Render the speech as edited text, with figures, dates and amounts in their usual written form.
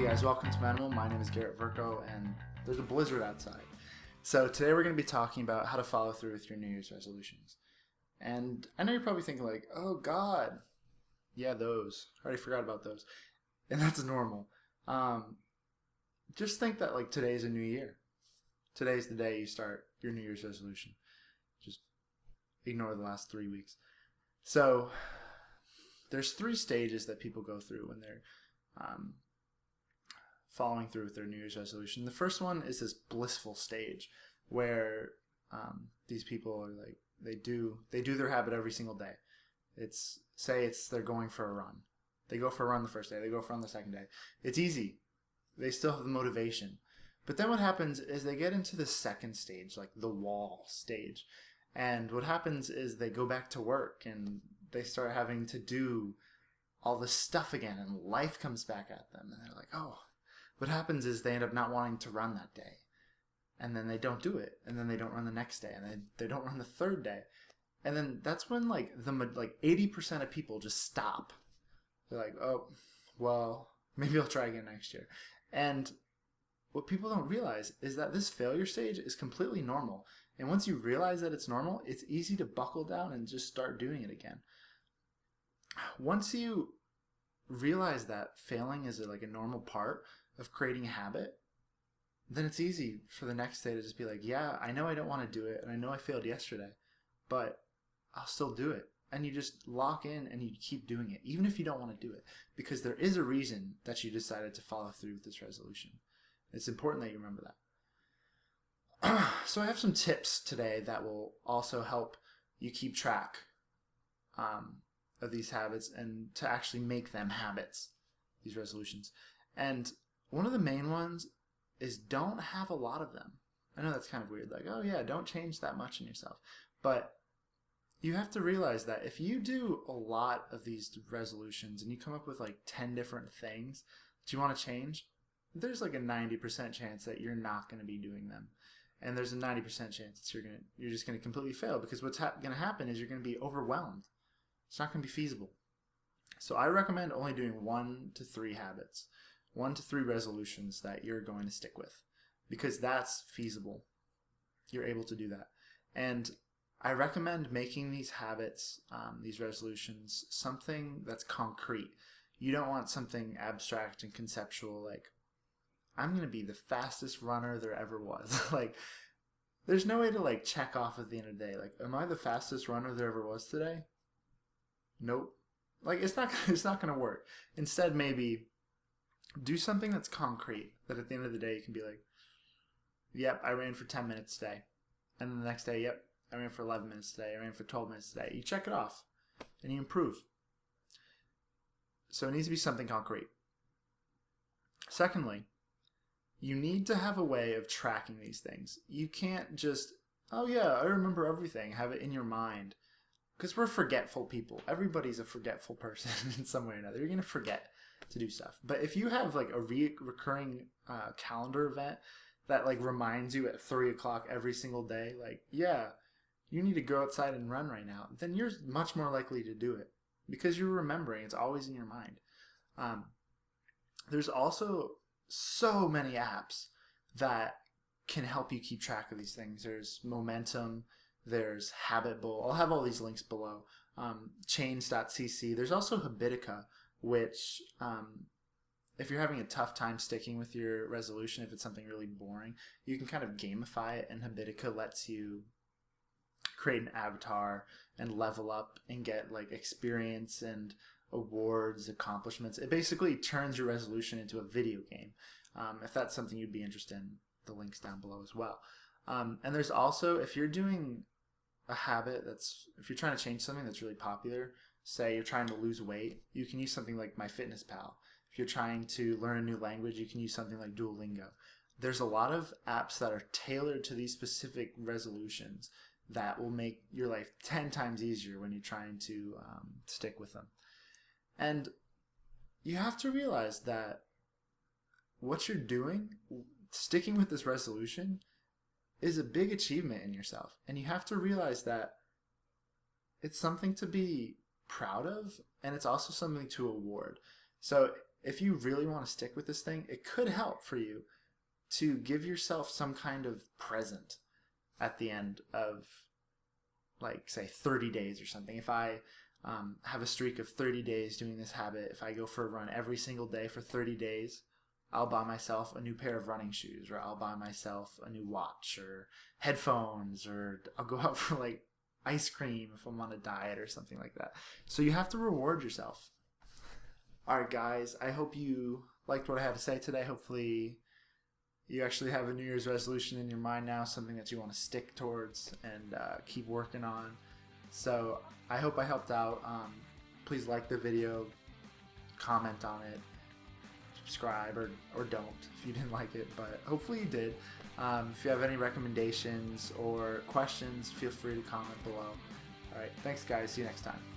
Hey guys, welcome to Manimal. My name is Garrett Verco, and there's a blizzard outside. So today we're going to be talking about how to follow through with your New Year's resolutions. And I know you're probably thinking like, oh God, yeah, those. I already forgot about those. And that's normal. Just think that like today's a new year. Today's the day you start your New Year's resolution. Just ignore the last 3 weeks. So there's 3 stages that people go through when they're following through with their New Year's resolution. The first one is this blissful stage where these people are like they do their habit every single day. They're going for a run. They go for a run the first day. They go for a run the second day. It's easy. They still have the motivation. But then what happens is they get into the second stage, like the wall stage. And what happens is they go back to work and they start having to do all this stuff again, and life comes back at them. And they're like, oh, what happens is they end up not wanting to run that day. And then they don't do it. And then they don't run the next day. And they don't run the third day. And then that's when like 80% of people just stop. They're like, oh, well, maybe I'll try again next year. And what people don't realize is that this failure stage is completely normal. And once you realize that it's normal, it's easy to buckle down and just start doing it again. Once you realize that failing is like a normal part of creating a habit, then it's easy for the next day to just be like, yeah, I know I don't want to do it, and I know I failed yesterday, but I'll still do it. And you just lock in and you keep doing it, even if you don't want to do it, because there is a reason that you decided to follow through with this resolution. It's important that you remember that. So I have some tips today that will also help you keep track of these habits and to actually make them habits, these resolutions. And one of the main ones is don't have a lot of them. I know that's kind of weird, like, oh yeah, don't change that much in yourself. But you have to realize that if you do a lot of these resolutions and you come up with like 10 different things that you want to change, there's like a 90% chance that you're not going to be doing them. And there's a 90% chance that you're just going to completely fail, because what's going to happen is you're going to be overwhelmed. It's not going to be feasible. So I recommend only doing 1 to 3 habits, 1 to 3 resolutions that you're going to stick with, because that's feasible. You're able to do that. And I recommend making these habits, these resolutions, something that's concrete. You don't want something abstract and conceptual like, I'm going to be the fastest runner there ever was. Like, there's no way to like check off at the end of the day. Like, am I the fastest runner there ever was today? Nope. Like, it's not going to work. Instead, maybe do something that's concrete, that at the end of the day you can be like, yep, I ran for 10 minutes today. And then the next day, yep, I ran for 11 minutes today. I ran for 12 minutes today. You check it off and you improve. So it needs to be something concrete. Secondly, you need to have a way of tracking these things. You can't just, oh yeah, I remember everything, have it in your mind. Because we're forgetful people. Everybody's a forgetful person in some way or another. You're going to forget to do stuff. But if you have like a recurring calendar event that like reminds you at 3 o'clock every single day, like, yeah, you need to go outside and run right now, then you're much more likely to do it because you're remembering. It's always in your mind. There's also so many apps that can help you keep track of these things. There's Momentum. There's Habitbull. I'll have all these links below. Chains.cc. There's also Habitica, which if you're having a tough time sticking with your resolution, if it's something really boring, you can kind of gamify it, and Habitica lets you create an avatar and level up and get like experience and awards, accomplishments. It basically turns your resolution into a video game. If that's something you'd be interested in, the link's down below as well. And there's also, if you're doing a habit if you're trying to change something that's really popular, say you're trying to lose weight, you can use something like MyFitnessPal. If you're trying to learn a new language, you can use something like Duolingo. There's a lot of apps that are tailored to these specific resolutions that will make your life 10 times easier when you're trying to stick with them. And you have to realize that what you're doing, sticking with this resolution, is a big achievement in yourself. And you have to realize that it's something to be proud of, and it's also something to award. So if you really want to stick with this thing, it could help for you to give yourself some kind of present at the end of, like, say 30 days or something. If I have a streak of 30 days doing this habit, if I go for a run every single day for 30 days, I'll buy myself a new pair of running shoes, or I'll buy myself a new watch or headphones, or I'll go out for like ice cream if I'm on a diet or something like that. So you have to reward yourself. All right, guys, I hope you liked what I had to say today. Hopefully you actually have a New Year's resolution in your mind now, something that you want to stick towards and keep working on. So I hope I helped out. Please like the video, comment on it, subscribe, or don't if you didn't like it, but hopefully you did. If you have any recommendations or questions, feel free to comment below. All right, thanks guys, see you next time.